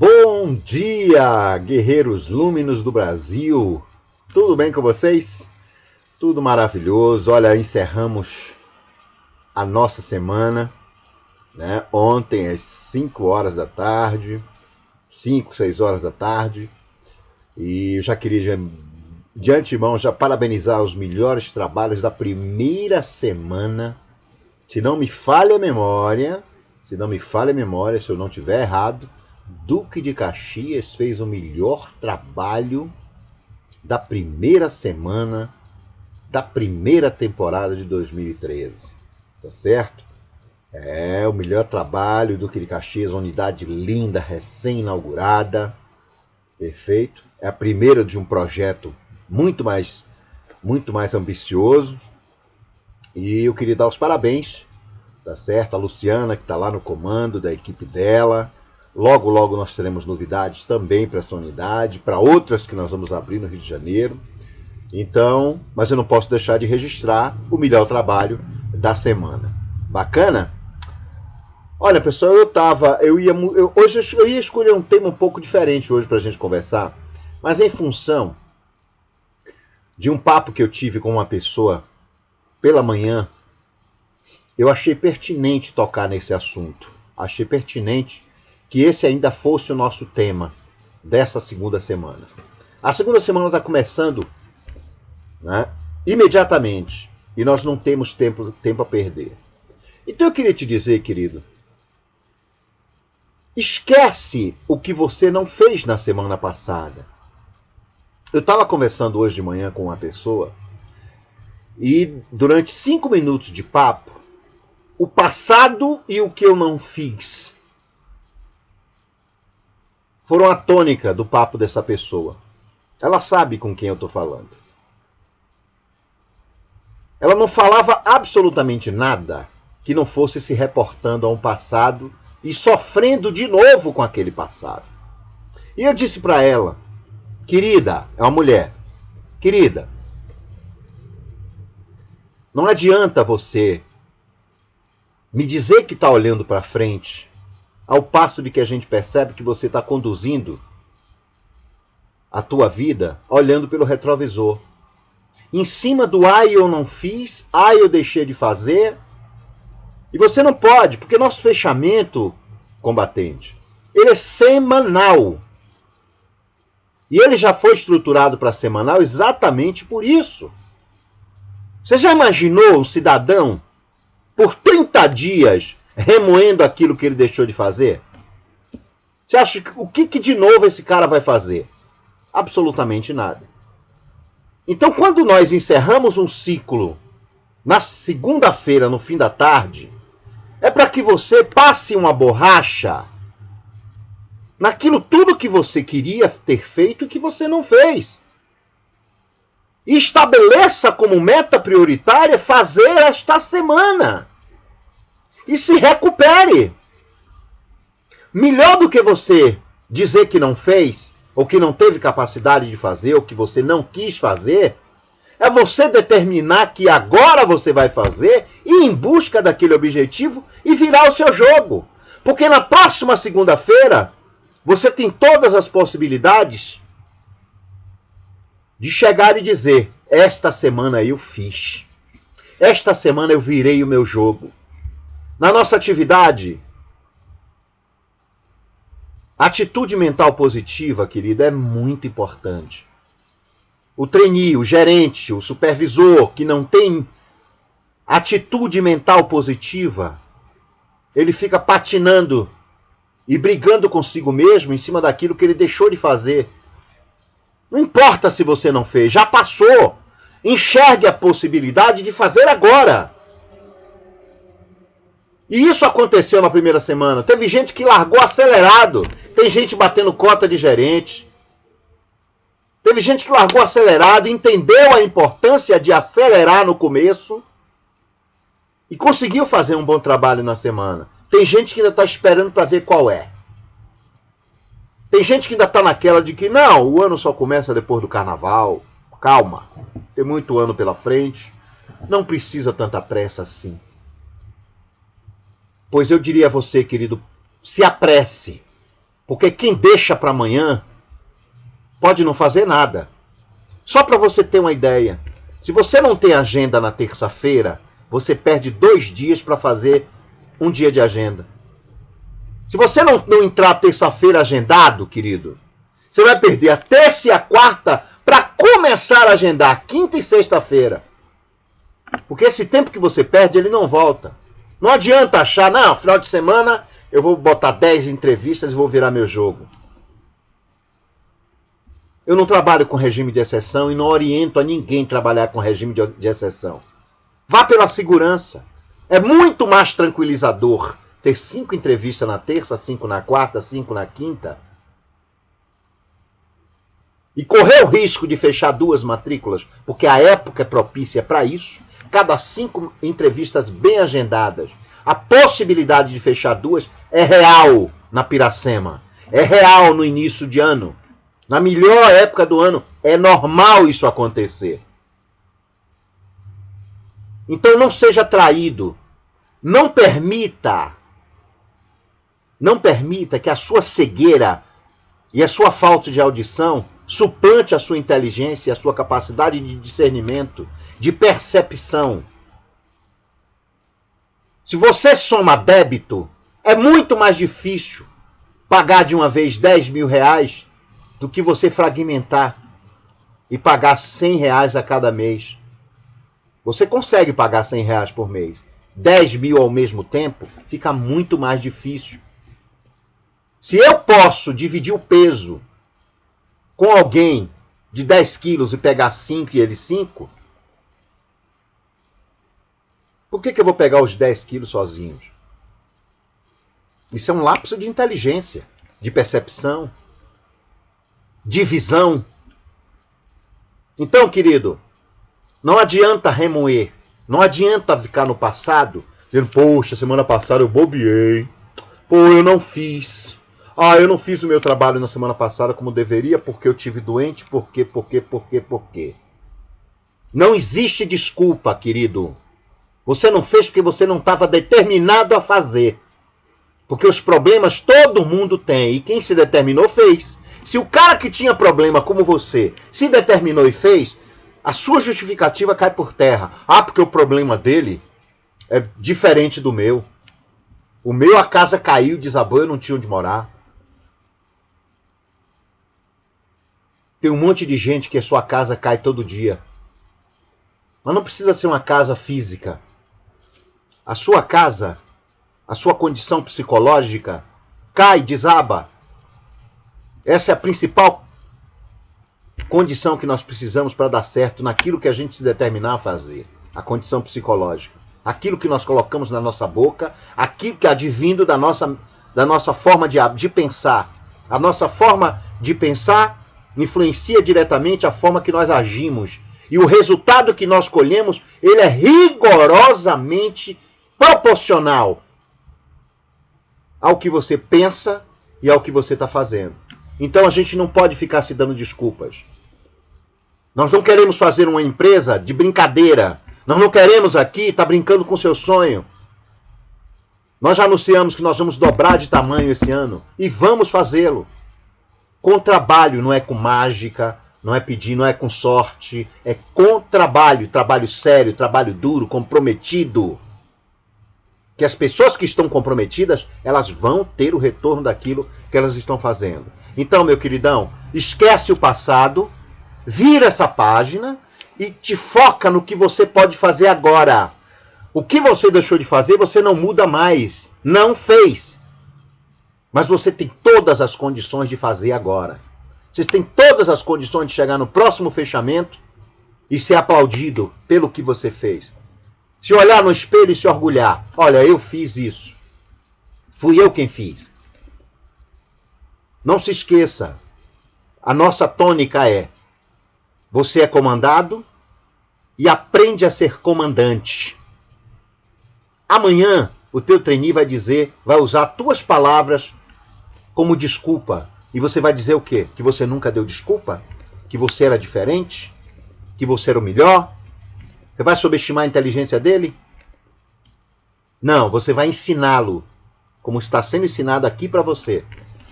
Bom dia, guerreiros lúminos do Brasil! Tudo bem com vocês? Tudo maravilhoso. Olha, encerramos a nossa semana, né? Ontem às 5 horas da tarde, 5, 6 horas da tarde, e eu já queria de antemão já parabenizar os melhores trabalhos da primeira semana. Se não me falha a memória, se eu não tiver errado, Duque de Caxias fez o melhor trabalho da primeira semana da primeira temporada de 2013. Tá certo? É o melhor trabalho, Duque de Caxias, uma unidade linda, recém-inaugurada. Perfeito? É a primeira de um projeto muito mais ambicioso. E eu queria dar os parabéns, tá certo? A Luciana, que está lá no comando da equipe dela. Logo, logo nós teremos novidades também para essa unidade, para outras que nós vamos abrir no Rio de Janeiro. Então, mas eu não posso deixar de registrar o melhor trabalho da semana. Bacana? Olha, pessoal, hoje eu ia escolher um tema um pouco diferente hoje para a gente conversar, mas em função de um papo que eu tive com uma pessoa pela manhã, eu achei pertinente tocar nesse assunto. Achei pertinente que esse ainda fosse o nosso tema dessa segunda semana. A segunda semana está começando, né, imediatamente, e nós não temos tempo a perder. Então eu queria te dizer, querido, esquece o que você não fez na semana passada. Eu estava conversando hoje de manhã com uma pessoa e durante 5 minutos de papo, o passado e o que eu não fiz foram a tônica do papo dessa pessoa. Ela sabe com quem eu estou falando. Ela não falava absolutamente nada que não fosse se reportando a um passado e sofrendo de novo com aquele passado. E eu disse para ela, querida, é uma mulher, querida, não adianta você me dizer que está olhando para frente, ao passo de que a gente percebe que você está conduzindo a tua vida olhando pelo retrovisor. Em cima do eu não fiz, eu deixei de fazer. E você não pode, porque nosso fechamento, combatente, ele é semanal. E ele já foi estruturado para semanal exatamente por isso. Você já imaginou um cidadão por 30 dias remoendo aquilo que ele deixou de fazer? Você acha que o que de novo esse cara vai fazer? Absolutamente nada. Então, quando nós encerramos um ciclo na segunda-feira, no fim da tarde, é para que você passe uma borracha naquilo tudo que você queria ter feito e que você não fez. E estabeleça como meta prioritária fazer esta semana. E se recupere. Melhor do que você dizer que não fez, ou que não teve capacidade de fazer, ou que você não quis fazer, é você determinar que agora você vai fazer e ir em busca daquele objetivo e virar o seu jogo. Porque na próxima segunda-feira, você tem todas as possibilidades de chegar e dizer, esta semana eu fiz. Esta semana eu virei o meu jogo. Na nossa atividade, a atitude mental positiva, querida, é muito importante. O trainee, o gerente, o supervisor que não tem atitude mental positiva, ele fica patinando e brigando consigo mesmo em cima daquilo que ele deixou de fazer. Não importa se você não fez, já passou. Enxergue a possibilidade de fazer agora. E isso aconteceu na primeira semana. Teve gente que largou acelerado. Tem gente batendo cota de gerente. Teve gente que largou acelerado, entendeu a importância de acelerar no começo e conseguiu fazer um bom trabalho na semana. Tem gente que ainda está esperando para ver qual é. Tem gente que ainda está naquela de que não, o ano só começa depois do carnaval. Calma, tem muito ano pela frente. Não precisa tanta pressa assim. Pois eu diria a você, querido, se apresse. Porque quem deixa para amanhã pode não fazer nada. Só para você ter uma ideia. Se você não tem agenda na terça-feira, você perde 2 dias para fazer um dia de agenda. Se você não entrar terça-feira agendado, querido, você vai perder a terça e a quarta para começar a agendar quinta e sexta-feira. Porque esse tempo que você perde, ele não volta. Não adianta achar, não, final de semana eu vou botar 10 entrevistas e vou virar meu jogo. Eu não trabalho com regime de exceção e não oriento a ninguém trabalhar com regime de exceção. Vá pela segurança. É muito mais tranquilizador ter 5 entrevistas na terça, 5 na quarta, 5 na quinta, e correr o risco de fechar 2 matrículas, porque a época é propícia para isso. Cada 5 entrevistas bem agendadas, a possibilidade de fechar 2 é real na Piracema. É real no início de ano. Na melhor época do ano, é normal isso acontecer. Então não seja traído. Não permita que a sua cegueira e a sua falta de audição suplante a sua inteligência e a sua capacidade de discernimento, de percepção. Se você soma débito, é muito mais difícil pagar de uma vez 10 mil reais do que você fragmentar e pagar 100 reais a cada mês. Você consegue pagar 100 reais por mês. 10 mil ao mesmo tempo fica muito mais difícil. Se eu posso dividir o peso com alguém de 10 quilos e pegar 5 e ele 5, por que eu vou pegar os 10 quilos sozinhos? Isso é um lapso de inteligência, de percepção, de visão. Então, querido, não adianta remoer, não adianta ficar no passado, dizendo, poxa, semana passada eu bobeei, pô, eu não fiz. Eu não fiz o meu trabalho na semana passada como deveria porque eu tive doente, por quê? Não existe desculpa, querido. Você não fez porque você não estava determinado a fazer. Porque os problemas todo mundo tem e quem se determinou fez. Se o cara que tinha problema como você se determinou e fez, a sua justificativa cai por terra. Porque o problema dele é diferente do meu. O meu, a casa caiu, desabou, eu não tinha onde morar. Tem um monte de gente que a sua casa cai todo dia. Mas não precisa ser uma casa física. A sua casa, a sua condição psicológica, cai, desaba. Essa é a principal condição que nós precisamos para dar certo naquilo que a gente se determinar a fazer. A condição psicológica. Aquilo que nós colocamos na nossa boca, aquilo que é advindo da nossa forma de pensar. A nossa forma de pensar influencia diretamente a forma que nós agimos. E o resultado que nós colhemos, ele é rigorosamente proporcional ao que você pensa e ao que você está fazendo. Então a gente não pode ficar se dando desculpas. Nós não queremos fazer uma empresa de brincadeira. Nós não queremos aqui estar brincando com seu sonho. Nós já anunciamos que nós vamos dobrar de tamanho esse ano. E vamos fazê-lo. Com trabalho, não é com mágica, não é pedir, não é com sorte, é com trabalho, trabalho sério, trabalho duro, comprometido. Que as pessoas que estão comprometidas, elas vão ter o retorno daquilo que elas estão fazendo. Então, meu queridão, esquece o passado, vira essa página e te foca no que você pode fazer agora. O que você deixou de fazer, você não muda mais, não fez. Mas você tem todas as condições de fazer agora. Você tem todas as condições de chegar no próximo fechamento e ser aplaudido pelo que você fez. Se olhar no espelho e se orgulhar. Olha, eu fiz isso. Fui eu quem fiz. Não se esqueça. A nossa tônica é: você é comandado e aprende a ser comandante. Amanhã o teu trainee vai dizer, vai usar tuas palavras como desculpa. E você vai dizer o quê? Que você nunca deu desculpa? Que você era diferente? Que você era o melhor? Você vai subestimar a inteligência dele? Não, você vai ensiná-lo, como está sendo ensinado aqui para você.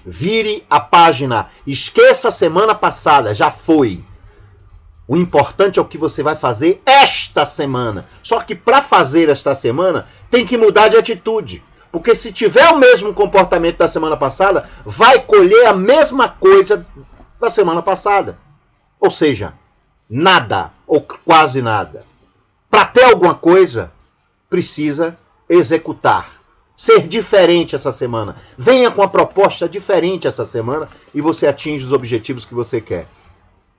Vire a página. Esqueça a semana passada, já foi. O importante é o que você vai fazer esta semana. Só que para fazer esta semana, tem que mudar de atitude. Porque se tiver o mesmo comportamento da semana passada, vai colher a mesma coisa da semana passada. Ou seja, nada ou quase nada. Para ter alguma coisa, precisa executar. Ser diferente essa semana. Venha com uma proposta diferente essa semana e você atinge os objetivos que você quer.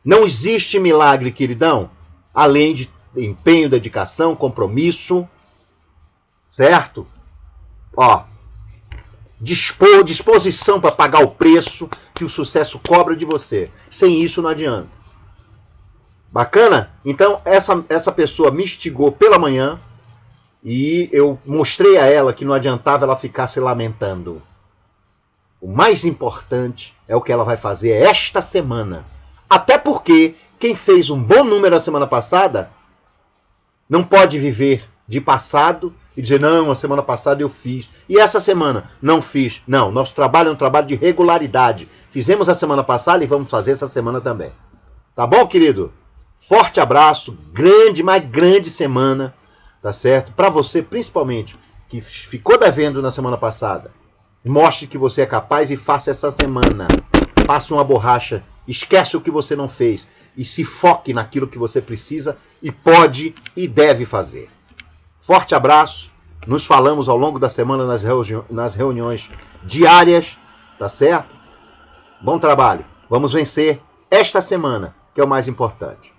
Não existe milagre, queridão, além de empenho, dedicação, compromisso, certo? Ó, disposição para pagar o preço que o sucesso cobra de você. Sem isso não adianta. Bacana? Então essa pessoa me instigou pela manhã e eu mostrei a ela que não adiantava ela ficar se lamentando. O mais importante é o que ela vai fazer esta semana. Até porque quem fez um bom número na semana passada não pode viver de passado e dizer, não, a semana passada eu fiz. E essa semana não fiz. Não, nosso trabalho é um trabalho de regularidade. Fizemos a semana passada e vamos fazer essa semana também. Tá bom, querido? Forte abraço, grande, mais grande semana, tá certo? Para você, principalmente, que ficou devendo na semana passada. Mostre que você é capaz e faça essa semana. Passe uma borracha, esquece o que você não fez e se foque naquilo que você precisa e pode e deve fazer. Forte abraço, nos falamos ao longo da semana nas reuniões diárias, tá certo? Bom trabalho, vamos vencer esta semana, que é o mais importante.